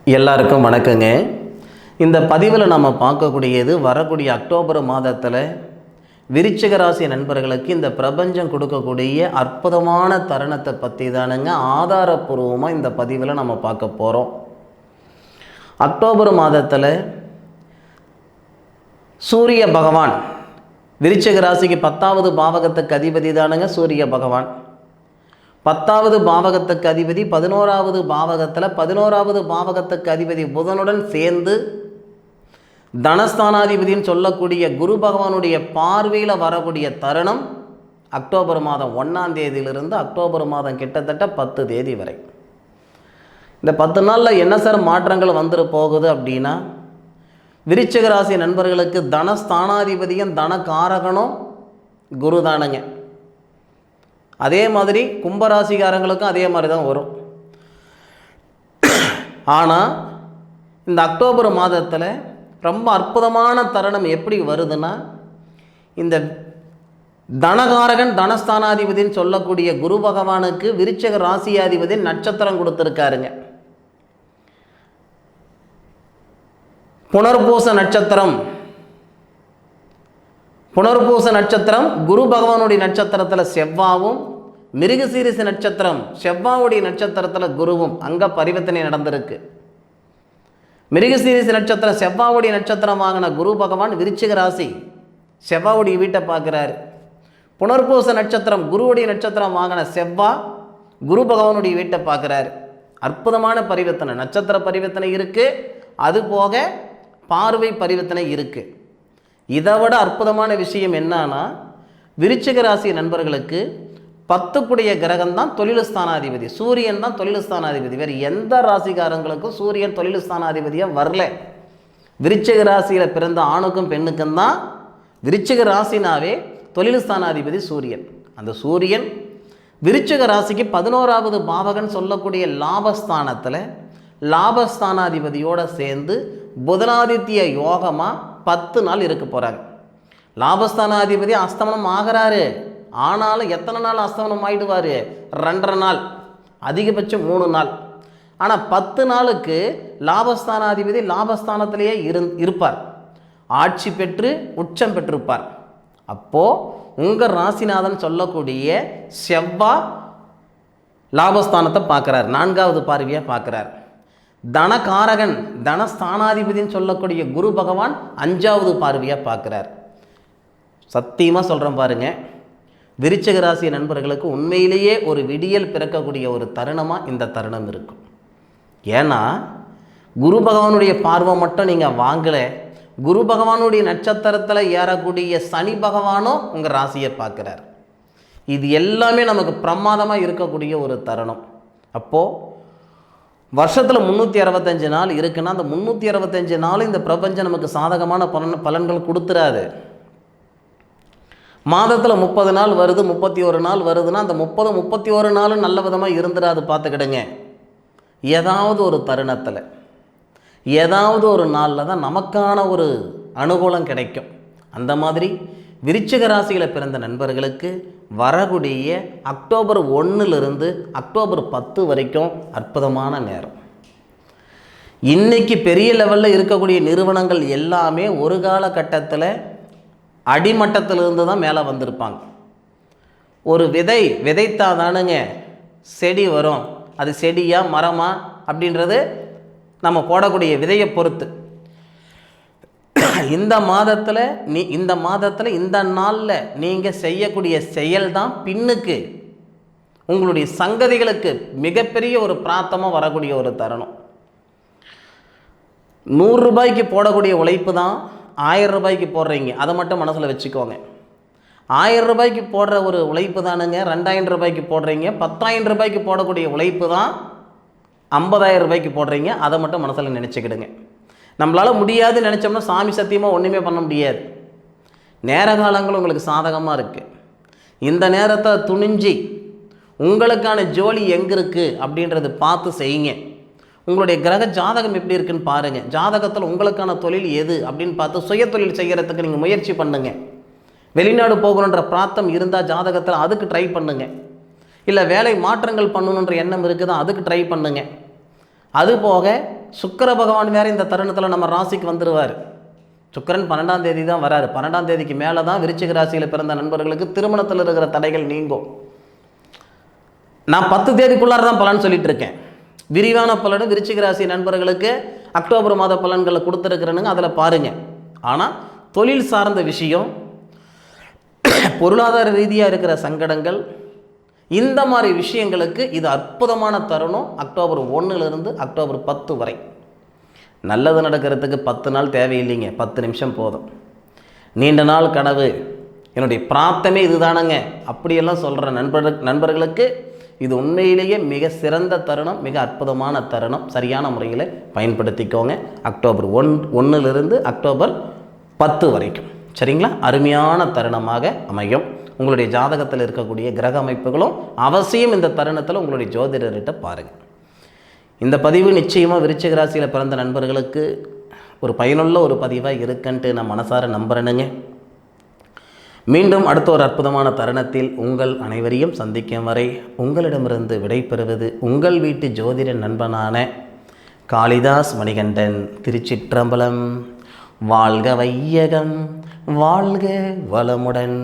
எல்லாருக்கும் வணக்கங்க. இந்த பதிவில் நம்ம பார்க்கக்கூடியது வரக்கூடிய அக்டோபர் மாதத்தில் விருச்சிக ராசி நண்பர்களுக்கு இந்த பிரபஞ்சம் கொடுக்கக்கூடிய அற்புதமான தருணத்தை பற்றி தானுங்க ஆதாரப்பூர்வமாக இந்த பதிவில் நம்ம பார்க்க போகிறோம். அக்டோபர் மாதத்தில் சூரிய பகவான் விருச்சிக ராசிக்கு 10வது பாவகத்துக்கு அதிபதி தானுங்க சூரிய பகவான். 10வது பாவகத்துக்கு அதிபதி 11வது பாவகத்தில் 11வது பாவகத்துக்கு அதிபதி புதனுடன் சேர்ந்து தனஸ்தானாதிபதினு சொல்லக்கூடிய குரு பகவானுடைய பார்வையில் வரக்கூடிய தருணம் அக்டோபர் மாதம் 1ஆம் தேதியிலிருந்து அக்டோபர் மாதம் கிட்டத்தட்ட 10 தேதி வரை. இந்த 10 நாளில் என்ன சார் மாற்றங்கள் வந்துட்டு போகுது அப்படின்னா, விருச்சிக ராசி நண்பர்களுக்கு தனஸ்தானாதிபதியும் தனகாரகனும் குரு தானுங்க. அதே மாதிரி கும்பராசிக்காரங்களுக்கும் அதே மாதிரி தான் வரும். ஆனால் இந்த அக்டோபர் மாதத்தில் ரொம்ப அற்புதமான தருணம் எப்படி வருதுன்னா, இந்த தனகாரகன் தனஸ்தானாதிபதினு சொல்லக்கூடிய குரு பகவானுக்கு விருச்சிக ராசியாதிபதி நட்சத்திரம் கொடுத்துருக்காருங்க. புனர்பூச நட்சத்திரம். புனர்பூச நட்சத்திரம் குரு பகவானுடைய நட்சத்திரத்தில் செவ்வாவும், மிருகசீரிச நட்சத்திரம் செவ்வாவுடைய நட்சத்திரத்தில் குருவும் அங்கே பரிவர்த்தனை நடந்திருக்கு. மிருகசீரிச நட்சத்திரம் செவ்வாவுடைய நட்சத்திரம் வாங்கின குரு பகவான் விருச்சிக ராசி செவ்வாவுடைய வீட்டை பார்க்குறாரு. புனர்பூச நட்சத்திரம் குருவுடைய நட்சத்திரம் வாங்கின செவ்வா குரு பகவானுடைய வீட்டை பார்க்குறாரு. அற்புதமான பரிவர்த்தனை, நட்சத்திர பரிவர்த்தனை இருக்குது, அதுபோக பார்வை பரிவர்த்தனை இருக்குது. இதை விட அற்புதமான விஷயம் என்னன்னா, விருச்சிக ராசி நண்பர்களுக்கு 10க்குடைய கிரகம் தான் தொழில் ஸ்தானாதிபதி, சூரியன் தான் தொழில் ஸ்தானாதிபதி. வேறு எந்த ராசிக்காரங்களுக்கும் சூரியன் தொழில் ஸ்தானாதிபதியாக வரல. விருச்சிக ராசியில் பிறந்த ஆணுக்கும் பெண்ணுக்கும் தான் விருச்சிக ராசினாவே தொழில் ஸ்தானாதிபதி சூரியன். அந்த சூரியன் விருச்சிக ராசிக்கு 11வது பாவகன் சொல்லக்கூடிய லாபஸ்தானத்தில் லாபஸ்தானாதிபதியோடு சேர்ந்து புதனாதித்ய யோகமாக 10 நாள் இருக்க போகிறாங்க. லாபஸ்தானாதிபதி அஸ்தமனம் ஆகிறாரு, ஆனாலும் எத்தனை நாள் அஸ்தமனம் ஆகிடுவார்? 2.5 நாள், அதிகபட்சம் 3 நாள். ஆனால் 10 நாளுக்கு லாபஸ்தானாதிபதி லாபஸ்தானத்திலேயே இருப்பார், ஆட்சி பெற்று உச்சம் பெற்றிருப்பார். அப்போது உங்கள் ராசிநாதன் சொல்லக்கூடிய செவ்வாய் லாபஸ்தானத்தை பார்க்குறார், 4வது பார்வையாக பார்க்குறார். தனகாரகன் தனஸ்தானாதிபதினு சொல்லக்கூடிய குரு பகவான் 5வது பார்வையாக பார்க்குறார். சத்தியமாக சொல்கிறேன் பாருங்கள், விருச்சிக ராசி நண்பர்களுக்கு உண்மையிலேயே ஒரு விடியல் பிறக்கக்கூடிய ஒரு தருணமாக இந்த தருணம் இருக்கும். ஏன்னா குரு பகவானுடைய பார்வை மட்டும் நீங்கள் வாங்கலை, குரு பகவானுடைய நட்சத்திரத்தில் ஏறக்கூடிய சனி பகவானும் உங்கள் ராசியை பார்க்குறார். இது எல்லாமே நமக்கு பிரமாதமாக இருக்கக்கூடிய ஒரு தருணம். அப்போது வருஷத்தில் 365 நாள் இருக்குன்னா அந்த 365 நாள் இந்த பிரபஞ்சம் நமக்கு சாதகமான பலன்கள் கொடுத்துறாது. மாதத்தில் 30 நாள் வருது, 31 நாள் வருதுன்னா அந்த 31 நாளும் நல்ல விதமாக இருந்துடாது. பார்த்துக்கிடுங்க, ஏதாவது ஒரு தருணத்தில் ஏதாவது ஒரு நாளில் தான் நமக்கான ஒரு அனுகூலம் கிடைக்கும். அந்த மாதிரி விருச்சிக ராசியில் பிறந்த நண்பர்களுக்கு வரக்கூடிய அக்டோபர் 1லிருந்து அக்டோபர் 10 வரைக்கும் அற்புதமான நேரம். இன்றைக்கி பெரிய லெவலில் இருக்கக்கூடிய நிறுவனங்கள் எல்லாமே ஒரு காலகட்டத்தில் அடிமட்டத்திலிருந்து தான் மேலே வந்திருப்பாங்க. ஒரு விதை விதைத்தாதானுங்க செடி வரும். அது செடியா மரமா அப்படின்றது நம்ம போடக்கூடிய விதையை பொறுத்து. இந்த மாதத்தில் இந்த நாளில் நீங்கள் செய்யக்கூடிய செயல் தான் பின்னுக்கு உங்களுடைய சங்கதிகளுக்கு மிகப்பெரிய ஒரு பிராத்தமாக வரக்கூடிய ஒரு தருணம். 100 ரூபாய்க்கு போடக்கூடிய உழைப்பு தான் 1000 ரூபாய்க்கு போடுறீங்க, அதை மட்டும் மனசில் வச்சுக்கோங்க. 1000 ரூபாய்க்கு போடுற ஒரு உழைப்பு தானுங்க 2000 ரூபாய்க்கு போடுறீங்க. 10,000 ரூபாய்க்கு போடக்கூடிய உழைப்பு தான் 50,000 ரூபாய்க்கு போடுறீங்க, அதை மட்டும் மனசில் நினச்சிக்கிடுங்க. நம்மளால் முடியாதுன்னு நினச்சோம்னா சாமி சத்தியமாக ஒன்றுமே பண்ண முடியாது. நேர காலங்கள் உங்களுக்கு சாதகமாக இருக்குது. இந்த நேரத்தை துணிஞ்சி உங்களுக்கான ஜோலி எங்கே இருக்குது அப்படின்றத பார்த்து செய்யுங்க. உங்களுடைய கிரக ஜாதகம் எப்படி இருக்குன்னு பாருங்கள். ஜாதகத்தில் உங்களுக்கான தொழில் எது அப்படின்னு பார்த்து சுய தொழில் செய்கிறதுக்கு நீங்கள் முயற்சி பண்ணுங்கள். வெளிநாடு போகணுன்ற பிராத்தம் இருந்தால் ஜாதகத்தில் அதுக்கு ட்ரை பண்ணுங்கள். இல்லை வேலை மாற்றங்கள் பண்ணணுன்ற எண்ணம் இருக்குதா, அதுக்கு ட்ரை பண்ணுங்க. அதுபோக சுக்கிர பகவான் வேறு இந்த தருணத்தில் நம்ம ராசிக்கு வந்துடுவார். சுக்கிரன் 12ஆம் தேதி தான் வராரு. 12ஆம் தேதிக்கு மேலே தான் விருச்சிக ராசியில் பிறந்த நண்பர்களுக்கு திருமணத்தில் இருக்கிற தடைகள் நீங்கும். நான் 10 தேதிக்குள்ளார தான் பலன் சொல்லிட்டு இருக்கேன். விரிவான பலனும் விருச்சிக ராசி நண்பர்களுக்கு அக்டோபர் மாத பலன்களை கொடுத்துருக்குறேனுங்க, அதில் பாருங்கள். ஆனால் தொழில் சார்ந்த விஷயம், பொருளாதார ரீதியாக இருக்கிற சங்கடங்கள், இந்த மாதிரி விஷயங்களுக்கு இது அற்புதமான தருணம். அக்டோபர் 1லிருந்து அக்டோபர் 10 வரை நல்லது நடக்கிறதுக்கு 10 நாள் தேவையில்லைங்க, 10 நிமிஷம் போதும். நீண்ட நாள் கனவு, என்னுடைய பிரார்த்தமே இதுதானங்க அப்படியெல்லாம் சொல்கிற நண்பர்களுக்கு இது உண்மையிலேயே மிக சிறந்த தருணம், மிக அற்புதமான தருணம். சரியான முறையில் பயன்படுத்திக்கோங்க. அக்டோபர் 1லிருந்து அக்டோபர் 10 வரைக்கும், சரிங்களா? அருமையான தருணமாக அமையும். உங்களுடைய ஜாதகத்தில் இருக்கக்கூடிய கிரக அமைப்புகளும் அவசியம் இந்த தருணத்தில் உங்களுடைய ஜோதிடர்கிட்ட பாருங்கள். இந்த பதிவு நிச்சயமாக விருச்சிக ராசியில் பிறந்த நண்பர்களுக்கு ஒரு பயனுள்ள ஒரு பதிவாக இருக்குன்ட்டு நான் மனசார நம்புறேனுங்க. மீண்டும் அடுத்த ஒரு அற்புதமான தருணத்தில் உங்கள் அனைவரையும் சந்திக்கும் வரை உங்களிடமிருந்து விடைபெறுவது உங்கள் வீட்டு ஜோதிட நண்பனான காளிதாஸ் மணிகண்டன். திருச்சிற்றம்பலம். வாழ்க வையகம், வாழ்க வளமுடன்.